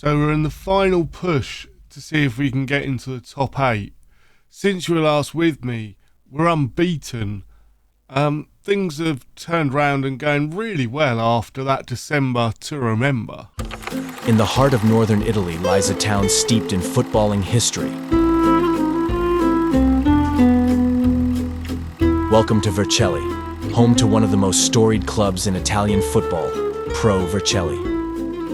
So we're in the final push to see if we can get into the top 8. Since you were last with me, we're unbeaten. Things have turned round and going really well after that December to remember. In the heart of northern Italy lies a town steeped in footballing history. Welcome to Vercelli, home to one of the most storied clubs in Italian football, Pro Vercelli.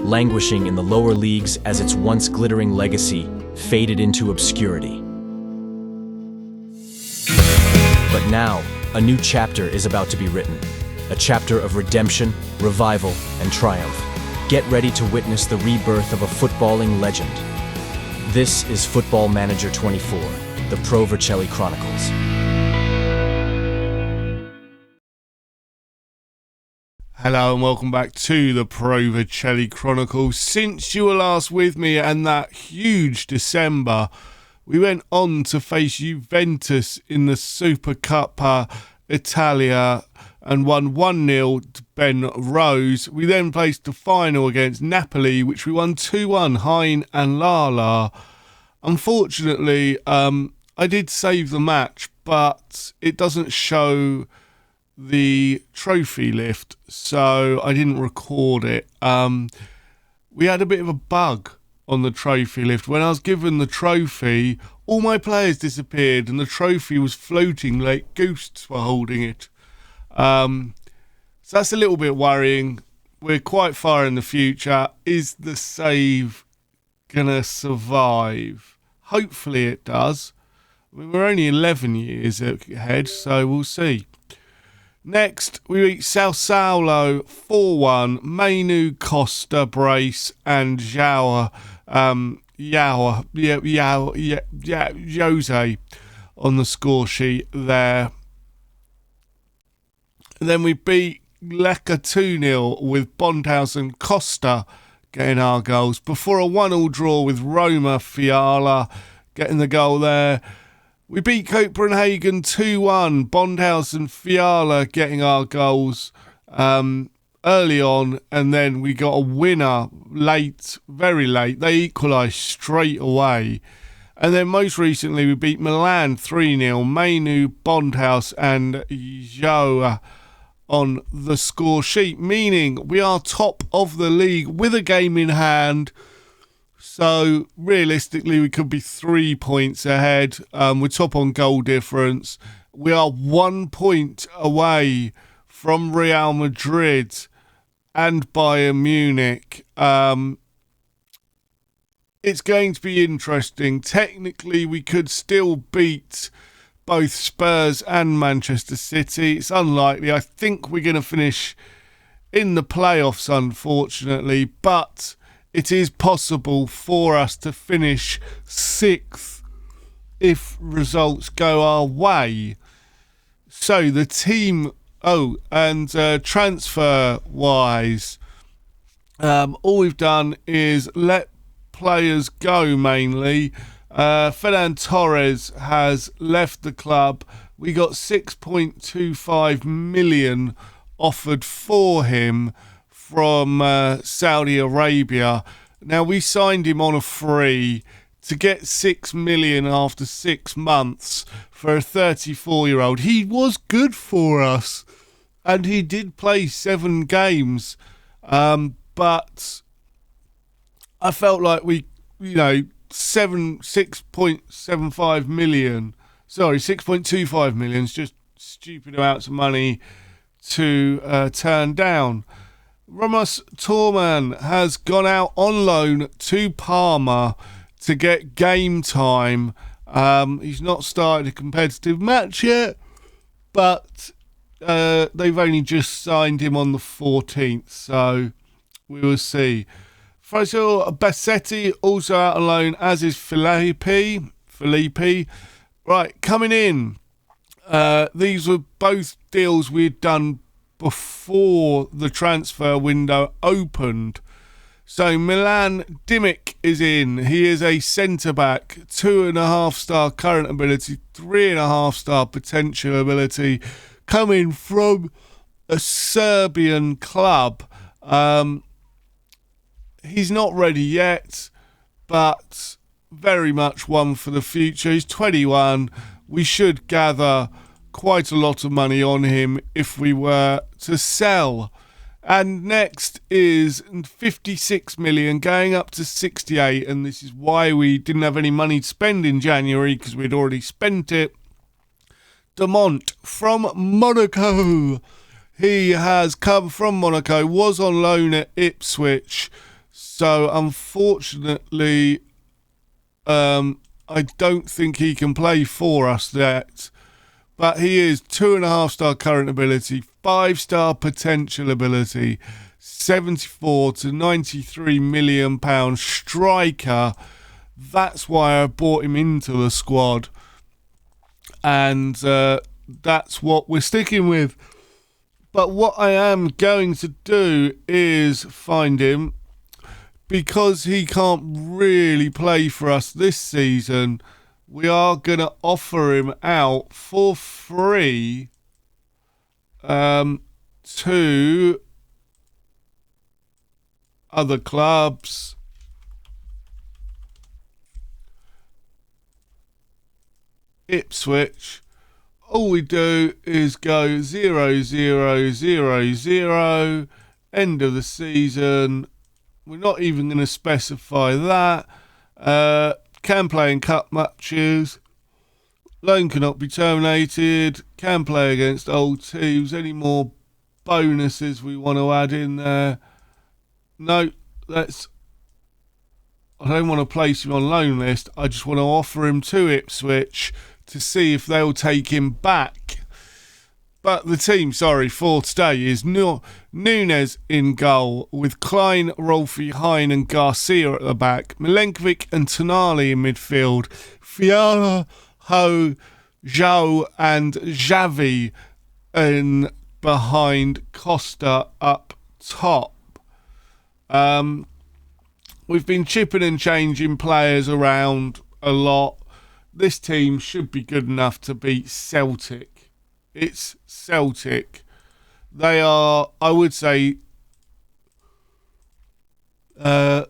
Languishing in the lower leagues as its once glittering legacy faded into obscurity. But now, a new chapter is about to be written. A chapter of redemption, revival, and triumph. Get ready to witness the rebirth of a footballing legend. This is Football Manager 24, the Pro Vercelli Chronicles. Hello and welcome back to the Pro Vercelli Chronicles. Since you were last with me and that huge December, we went on to face Juventus in the Super Coppa Italia and won 1-0 to Ben Rose. We then placed the final against Napoli, which we won 2-1, Hein and Lala. Unfortunately, I did save the match, but it doesn't show the trophy lift, so I didn't record it. We had a bit of a bug on the trophy lift. When I was given the trophy, all my players disappeared and the trophy was floating like ghosts were holding it. So that's a little bit worrying. We're quite far in the future. Is the save gonna survive? Hopefully it does. I mean, we're only 11 years ahead, so we'll see. Next, we beat Sassuolo 4-1, Manu, Costa, Brace, and Jose on the score sheet there. And then we beat Lecca 2-0 with Bondhouse and Costa getting our goals before a 1-1 draw with Roma, Fiala getting the goal there. We beat Copenhagen 2-1, Bondhouse and Fiala getting our goals early on, and then we got a winner late, very late. They equalised straight away. And then most recently we beat Milan 3-0, Manu, Bondhouse and Joa on the score sheet, meaning we are top of the league with a game in hand. So realistically, we could be 3 points ahead. We're top on goal difference. We are 1 point away from Real Madrid and Bayern Munich. It's going to be interesting. Technically, we could still beat both Spurs and Manchester City. It's unlikely. I think we're going to finish in the playoffs, unfortunately, but it is possible for us to finish 6th if results go our way. So the team, transfer-wise, all we've done is let players go mainly. Ferran Torres has left the club. We got 6.25 million offered for him from Saudi Arabia. Now, we signed him on a free to get 6 million after 6 months for a 34-year-old. He was good for us, and he did play 7 games, but I felt like we, 6.75 million, 6.25 million is just stupid amounts of money to turn down. Ramos Torman has gone out on loan to Parma to get game time. He's not started a competitive match yet, but they've only just signed him on the 14th, so we will see. Francesco Bassetti also out on loan, as is Felipe. Right, coming in. These were both deals we'd done before the transfer window opened. So Milan Dimic is in. He is a centre-back, 2.5-star current ability, 3.5-star potential ability, coming from a Serbian club. he's not ready yet, but very much one for the future. He's 21. We should gather quite a lot of money on him if we were to sell. And next is 56 million going up to 68, and this is why we didn't have any money to spend in January, because we'd already spent it. Dumont from Monaco. He has come from Monaco, was on loan at Ipswich, so unfortunately I don't think he can play for us yet. But he is 2.5-star current ability, 5-star potential ability, 74 to 93 million pound striker. That's why I brought him into the squad, and that's what we're sticking with. But what I am going to do is find him, because he can't really play for us this season. We are going to offer him out for free to other clubs. Ipswich. All we do is go 0-0-0-0, end of the season. We're not even going to specify that. Can play in cup matches. Loan cannot be terminated. Can play against old teams. Any more bonuses we want to add in there? No, I don't want to place him on loan list. I just want to offer him to Ipswich to see if they'll take him back. But the team, for today is Nunes in goal, with Klein, Rolfie, Hine and Garcia at the back, Milenkovic and Tonali in midfield, Fiala, Ho, Zhao and Xavi in behind, Costa up top. We've been chipping and changing players around a lot. This team should be good enough to beat Celtic. It's Celtic. They are, I would say, the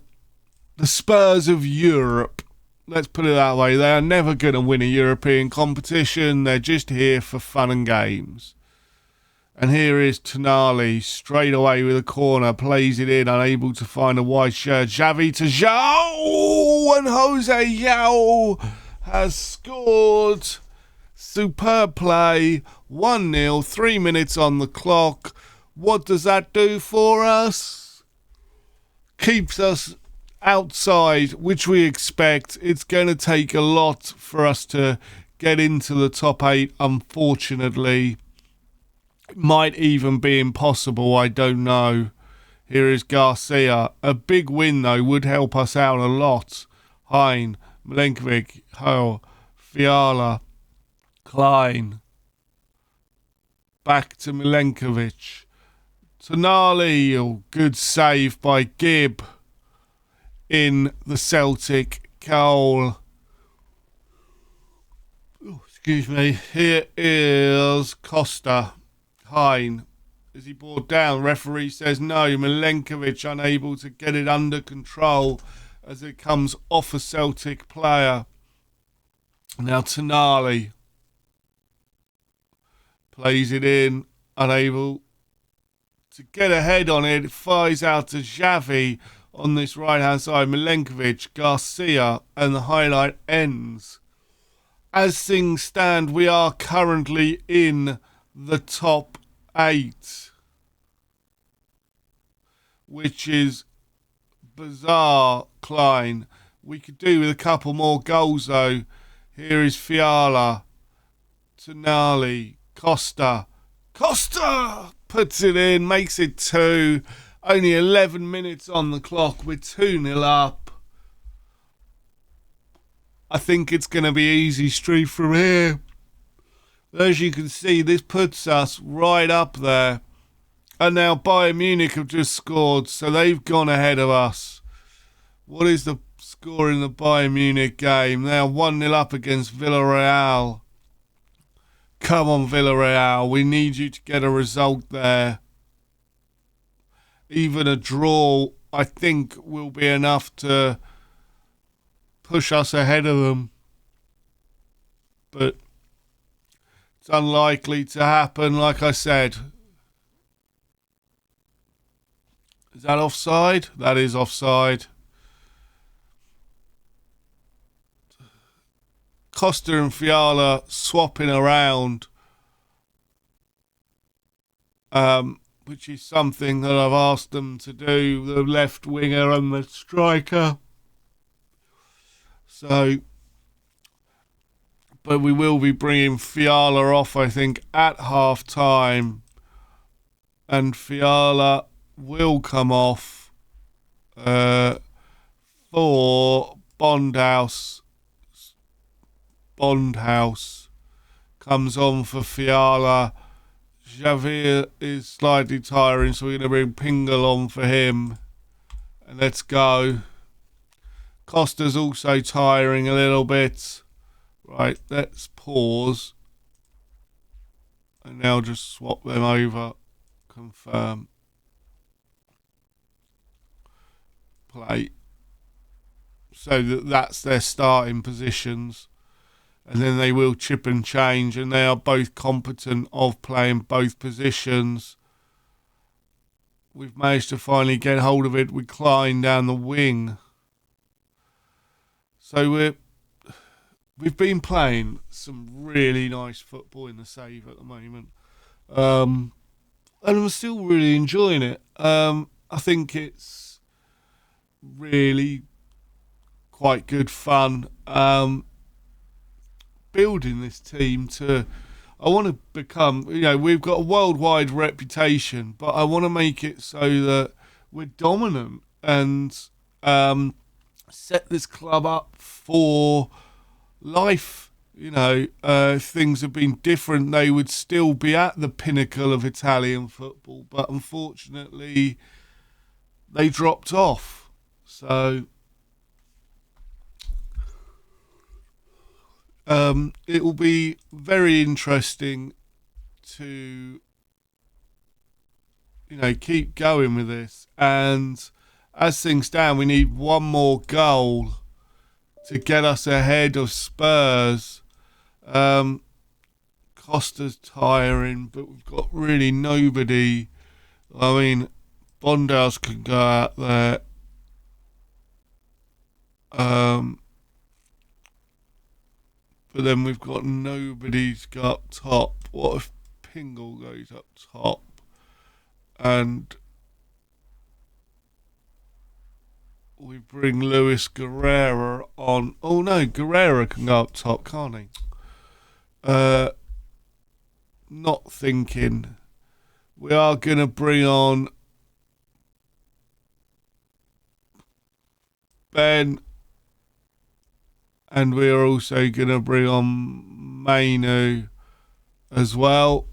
Spurs of Europe. Let's put it that way. They are never going to win a European competition. They're just here for fun and games. And here is Tonali straight away with a corner. Plays it in, unable to find a wide shirt. Xavi to Zhao. And Jose Zhao has scored. Superb play. 1-0, 3 minutes on the clock. What does that do for us? Keeps us outside, which we expect. It's going to take a lot for us to get into the top 8, unfortunately. It might even be impossible, I don't know. Here is Garcia. A big win, though, would help us out a lot. Hine, Milenkovic, Ho, Fiala, Klein. Back to Milenkovic. Tonali, good save by Gibb in the Celtic goal. Excuse me. Here is Costa. Hine. Is he brought down? Referee says no. Milenkovic unable to get it under control as it comes off a Celtic player. Now Tonali plays it in, unable to get ahead on it. Fires out to Xavi on this right-hand side. Milenkovic, Garcia, and the highlight ends. As things stand, we are currently in the top 8, which is bizarre. Klein. We could do with a couple more goals, though. Here is Fiala, Tonali, Costa puts it in, makes it 2. Only 11 minutes on the clock. We're 2-0 up. I think it's going to be easy street from here. As you can see, this puts us right up there. And now Bayern Munich have just scored, so they've gone ahead of us. What is the score in the Bayern Munich game? Now 1-0 up against Villarreal. Come on, Villarreal. We need you to get a result there. Even a draw I think will be enough to push us ahead of them. But it's unlikely to happen, like I said. Is that offside? That is offside. Costa and Fiala swapping around, which is something that I've asked them to do, the left winger and the striker. So, but we will be bringing Fiala off, I think, at half time, and Fiala will come off for Bondhouse. Bondhouse comes on for Fiala. Javier is slightly tiring, so we're going to bring Pingle on for him. And let's go. Costa's also tiring a little bit. Right, let's pause. And now just swap them over. Confirm. Play. So that's their starting positions. And then they will chip and change, and they are both competent of playing both positions. We've managed to finally get hold of it with Klein down the wing. So we've been playing some really nice football in the save at the moment. And I'm still really enjoying it. I think it's really quite good fun. Building this team to, I want to become, we've got a worldwide reputation, but I want to make it so that we're dominant and set this club up for life. If things have been different, they would still be at the pinnacle of Italian football, but unfortunately they dropped off. So it will be very interesting to, keep going with this. And as things stand, we need one more goal to get us ahead of Spurs. Costa's tiring, but we've got really nobody. I mean, Bondhouse can go out there. But then we've got nobody to go up top. What if Pingle goes up top? And we bring Luis Guerrera on. Oh no, Guerrera can go up top, can't he? Not thinking. We are going to bring on Ben. And we're also going to bring on Mainu as well.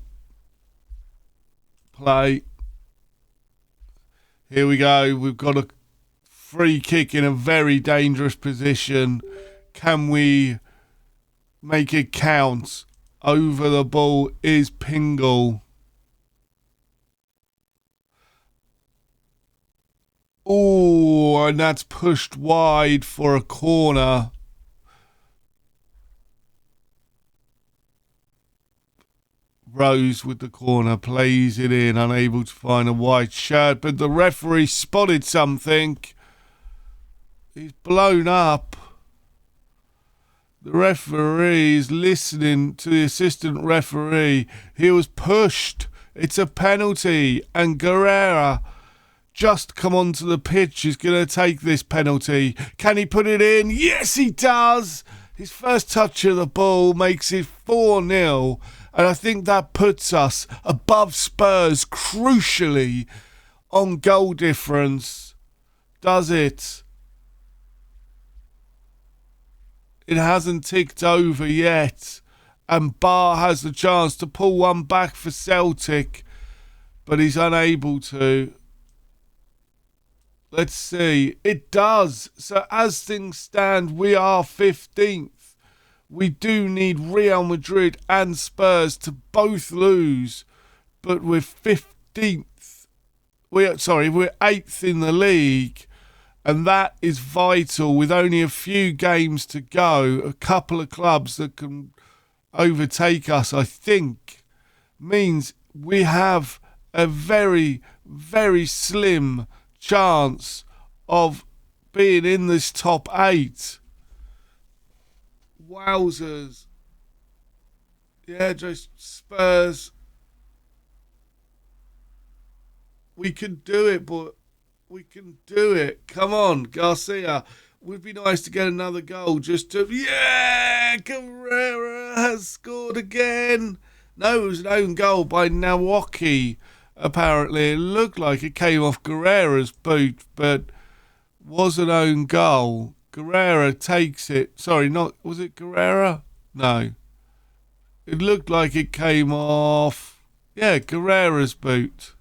Play. Here we go. We've got a free kick in a very dangerous position. Can we make it count? Over the ball is Pingle. Oh, and that's pushed wide for a corner. Rose with the corner, plays it in, unable to find a white shirt, but the referee spotted something. He's blown up. The referee is listening to the assistant referee. He was pushed. It's a penalty, and Guerrera just come onto the pitch. He's going to take this penalty. Can he put it in? Yes, he does. His first touch of the ball makes it 4-0. And I think that puts us above Spurs, crucially, on goal difference. Does it? It hasn't ticked over yet. And Barr has the chance to pull one back for Celtic, but he's unable to. Let's see. It does. So as things stand, we are 15th. We do need Real Madrid and Spurs to both lose, but we're 15th. we're 8th in the league, and that is vital with only a few games to go. A couple of clubs that can overtake us, I think, means we have a very, very slim chance of being in this top 8. Wowzers. Yeah, just Spurs. We can do it, but we can do it. Come on, Garcia. Would be nice to get another goal just to... Yeah! Carrera has scored again. No, it was an own goal by Nawaki, apparently. It looked like it came off Guerrera's boot, but was an own goal. Guerrera takes it. Sorry, not... Was it Guerrera? No. It looked like it came off... Yeah, Guerrera's boot.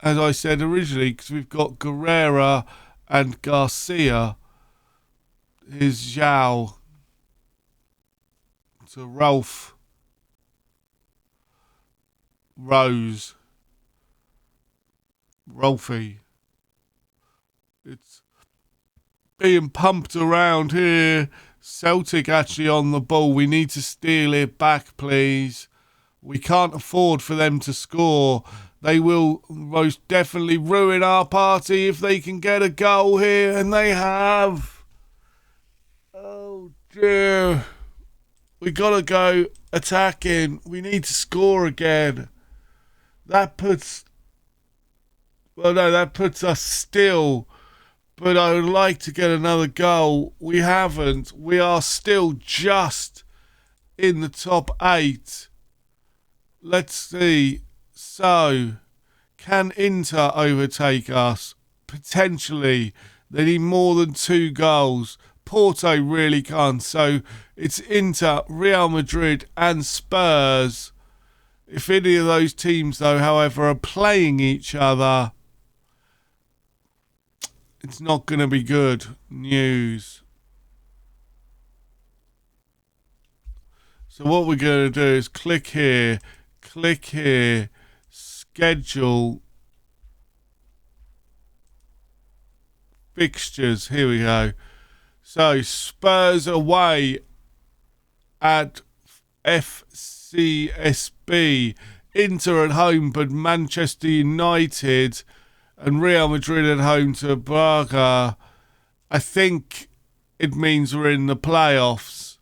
As I said originally, because we've got Guerrera and Garcia. Here's Zhao. To Rolf. Rose. Rolfie. It's being pumped around here. Celtic actually on the ball. We need to steal it back, please. We can't afford for them to score. They will most definitely ruin our party if they can get a goal here, and they have. Oh dear. We gotta go attacking. We need to score again. That puts us still. But I would like to get another goal. We haven't. We are still just in the top 8. Let's see. So, can Inter overtake us? Potentially. They need more than 2 goals. Porto really can't. So, it's Inter, Real Madrid and Spurs. If any of those teams, though, however, are playing each other, it's not going to be good news. So what we're going to do is click here, schedule fixtures. Here we go. So Spurs away at FCSB, Inter at home but Manchester United, and Real Madrid at home to Braga. I think it means we're in the playoffs.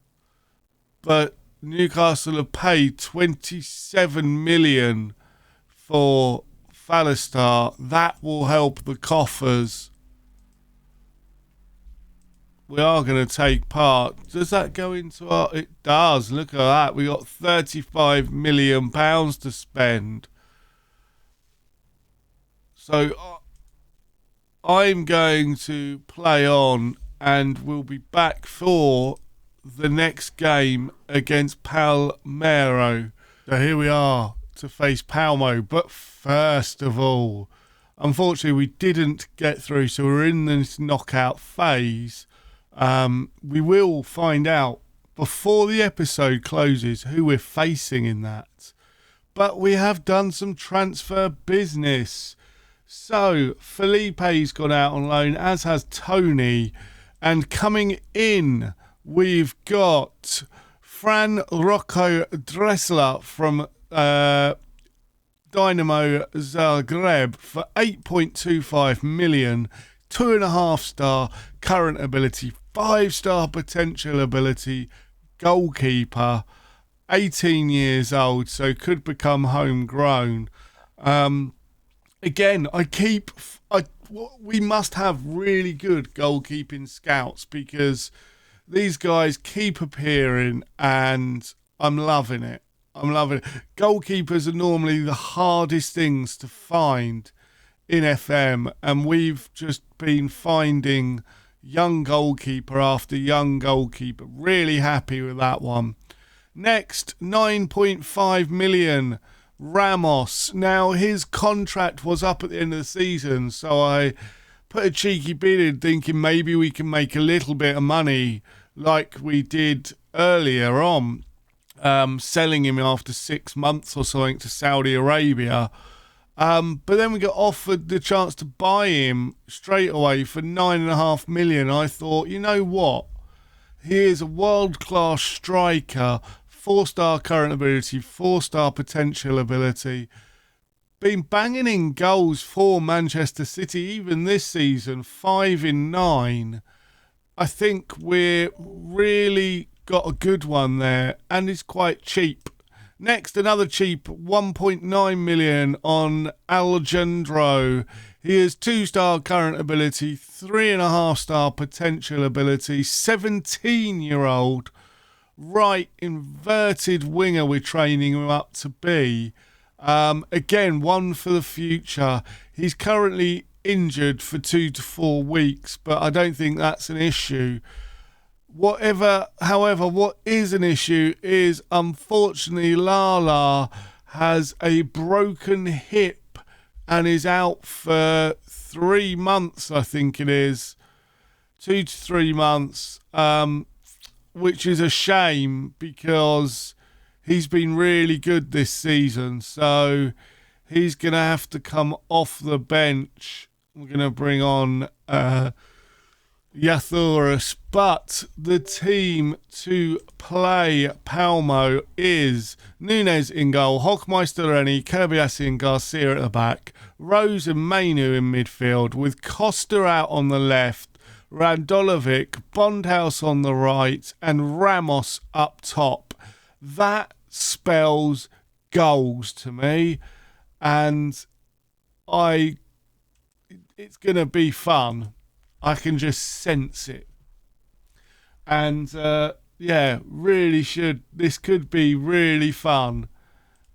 But Newcastle have paid 27 million for Fallister. That will help the coffers. We are going to take part. Does that go into our... It does. Look at that. We got £35 million to spend. So I'm going to play on, and we'll be back for the next game against Palmero. So here we are to face Palmo. But first of all, unfortunately we didn't get through, so we're in this knockout phase. We will find out before the episode closes who we're facing in that. But we have done some transfer business. So, Felipe's gone out on loan, as has Tony. And coming in, we've got Fran Rocco Dressler from Dynamo Zagreb for 8.25 million. 2.5-star current ability, 5-star potential ability, goalkeeper, 18 years old, so could become homegrown. Again, we must have really good goalkeeping scouts, because these guys keep appearing and I'm loving it. Goalkeepers are normally the hardest things to find in FM, and we've just been finding young goalkeeper after young goalkeeper. Really happy with that one. Next, 9.5 million. Ramos. Now, his contract was up at the end of the season, so I put a cheeky bid in thinking maybe we can make a little bit of money like we did earlier on. selling him after 6 months or something to Saudi Arabia. But then we got offered the chance to buy him straight away for $9.5 million. I thought, you know what? He is a world-class striker, 4-star current ability, 4-star potential ability. Been banging in goals for Manchester City even this season, 5 in 9. I think we're really got a good one there, and it's quite cheap. Next, another cheap 1.9 million on Alejandro. He is 2-star current ability, 3.5-star potential ability, 17-year-old, right inverted winger we're training him up to be. Again, one for the future. He's currently injured for 2 to 4 weeks, but I don't think that's an issue. However, what is an issue is, unfortunately, Lala has a broken hip and is out for 3 months, I think it is. 2 to 3 months, which is a shame because he's been really good this season. So he's going to have to come off the bench. We're going to bring on Yathouris, but the team to play Palmo is Nunes in goal, Hochmeister, Rennie, Kirbyassi and Garcia at the back, Rose and Mainu in midfield, with Costa out on the left, Radolovic, Bondhouse on the right, and Ramos up top. That spells goals to me, and it's going to be fun. I can just sense it. And, really should. This could be really fun,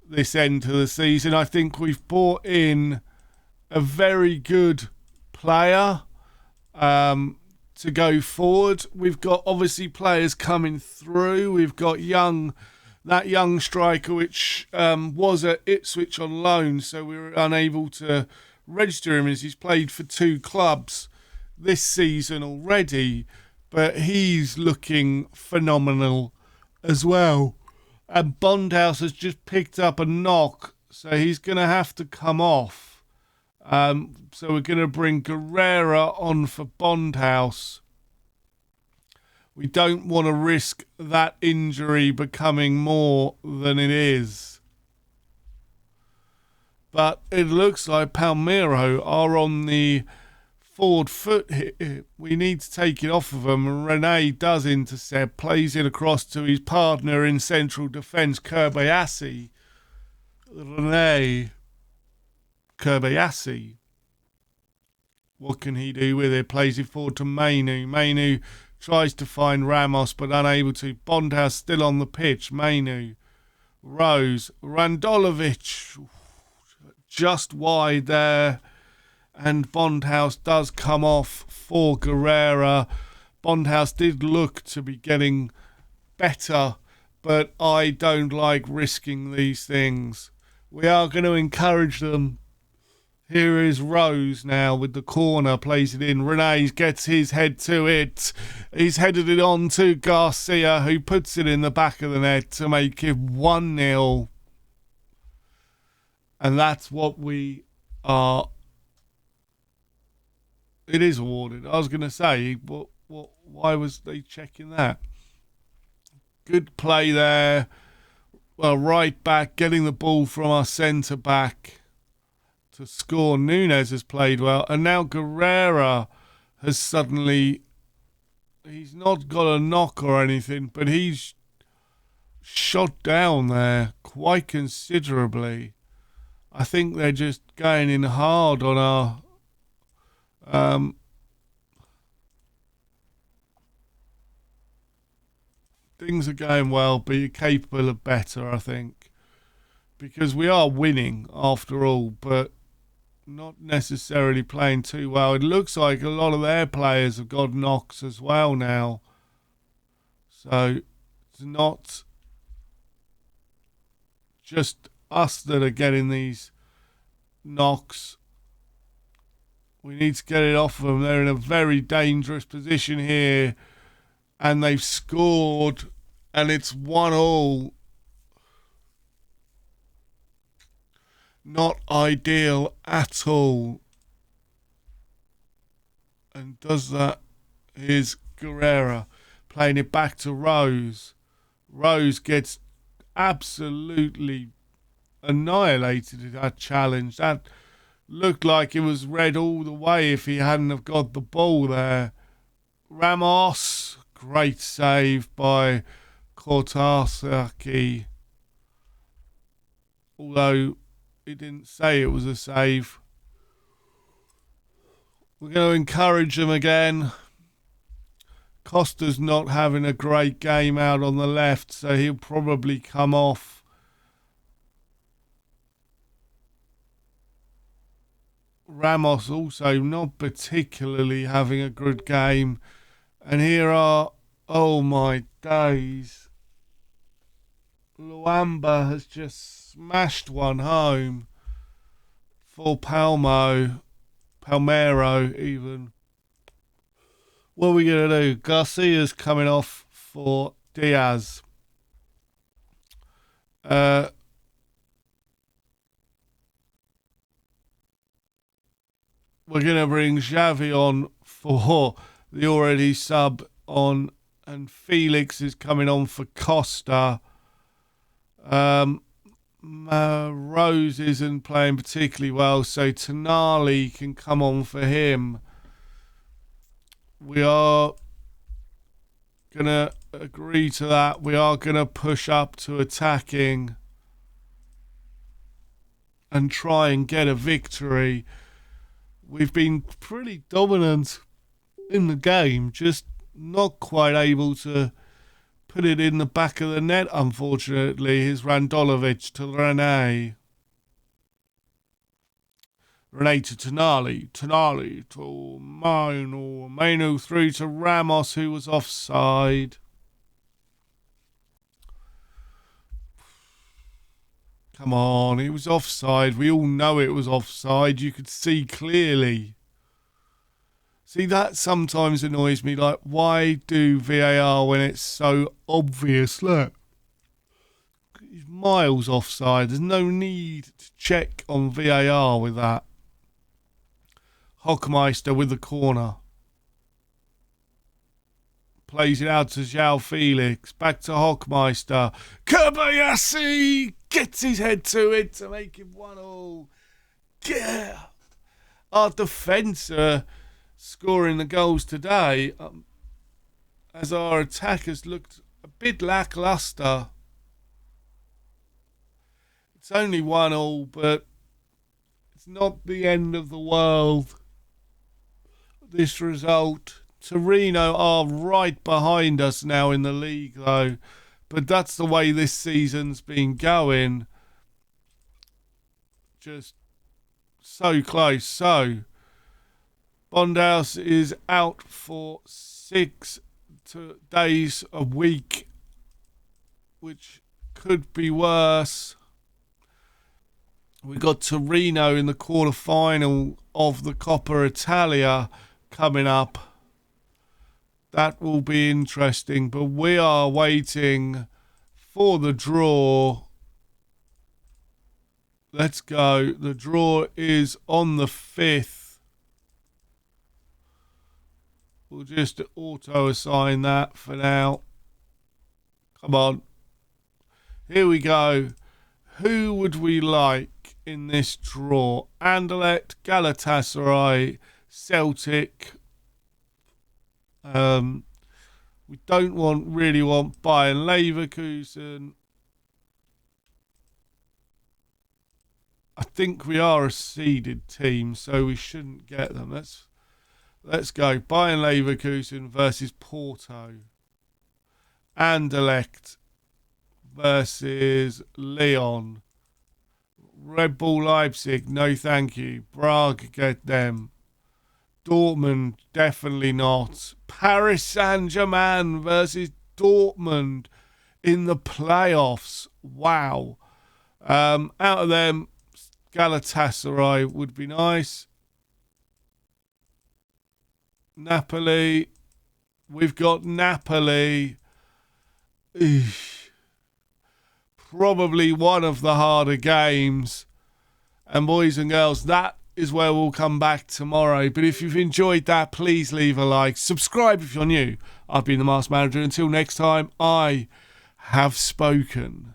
this end to the season. I think we've brought in a very good player to go forward. We've got, obviously, players coming through. We've got that young striker, which was at Ipswich on loan, so we were unable to register him as he's played for 2 clubs this season already, but he's looking phenomenal as well. And Bondhouse has just picked up a knock, so he's going to have to come off. So we're going to bring Guerrera on for Bondhouse. We don't want to risk that injury becoming more than it is. But it looks like Palmiro are on the forward foot here. We need to take it off of them, and Rene does intercept, plays it across to his partner in central defence, Kirbyassi. Rene Kirbyassi. What can he do with it? Plays it forward to Mainu. Mainu tries to find Ramos, but unable to. Bondhouse still on the pitch. Mainu. Rose. Radolovic. Just wide there. And Bondhouse does come off for Guerrera. Bondhouse did look to be getting better, but I don't like risking these things. We are going to encourage them. Here is Rose now with the corner, plays it in. Rene gets his head to it. He's headed it on to Garcia, who puts it in the back of the net to make it 1-0. And that's what we are. It is awarded. I was going to say, why was they checking that? Good play there. Well, right back, getting the ball from our centre back to score. Nunes has played well. And now Guerrera has suddenly, he's not got a knock or anything, but he's shot down there quite considerably. I think they're just going in hard on our things are going well, but you're capable of better, I think, because we are winning after all, but not necessarily playing too well. It looks like a lot of their players have got knocks as well now, so it's not just us that are getting these knocks. We need to get it off of them. They're in a very dangerous position here, and they've scored, and it's 1-1. Not ideal at all. And does that. Here's Guerrera playing it back to Rose. Rose gets absolutely annihilated in that challenge. That looked like it was red all the way if he hadn't have got the ball there. Ramos, great save by Kortasaki. Although it didn't say it was a save. We're going to encourage them again. Costa's not having a great game out on the left, so he'll probably come off. Ramos also not particularly having a good game. And here are, oh my days, Luamba has just smashed one home for Palmero even. What are we going to do? Garcia's coming off for Diaz. We're going to bring Xavi on for the already sub on, and Felix is coming on for Costa. Rose isn't playing particularly well, so Tonali can come on for him. We are going to agree to that. We are going to push up to attacking and try and get a victory. We've been pretty dominant in the game, just not quite able to put it in the back of the net, unfortunately. Here's Randolovic to Rene. Rene to Tonali. Tonali to Mainu. Mainu through to Ramos, who was offside. Come on, it was offside. We all know it was offside. You could see clearly. See, that sometimes annoys me. Like, why do VAR when it's so obvious? Look, he's miles offside. There's no need to check on VAR with that. Hockmeister with the corner. Plays it out to João Felix. Back to Hockmeister. Kobayashi gets his head to it to make it 1-1. Yeah. Our defence are scoring the goals today, as our attackers looked a bit lacklustre. It's only 1-1, but it's not the end of the world, this result. Torino are right behind us now in the league, though, but that's the way this season's been going. Just so close. So Bondhouse is out for 6 days a week, which could be worse. We got Torino in the quarter-final of the Coppa Italia coming up. That will be interesting, but we are waiting for the draw. Let's go. The draw is on the 5th. We'll just auto-assign that for now. Come on. Here we go. Who would we like in this draw? Anderlecht, Galatasaray, Celtic. We don't really want Bayern Leverkusen. I think we are a seeded team, so we shouldn't get them. Let's go. Bayern Leverkusen versus Porto. Anderlecht versus Lyon. Red Bull Leipzig, no thank you. Prague, get them. Dortmund, definitely not. Paris Saint-Germain versus Dortmund in the playoffs. Wow. Out of them, Galatasaray would be nice. Napoli. We've got Napoli. Eesh. Probably one of the harder games. And boys and girls, that is where we'll come back tomorrow. But if you've enjoyed that, please leave a like. Subscribe if you're new. I've been the Masked Manager. Until next time, I have spoken.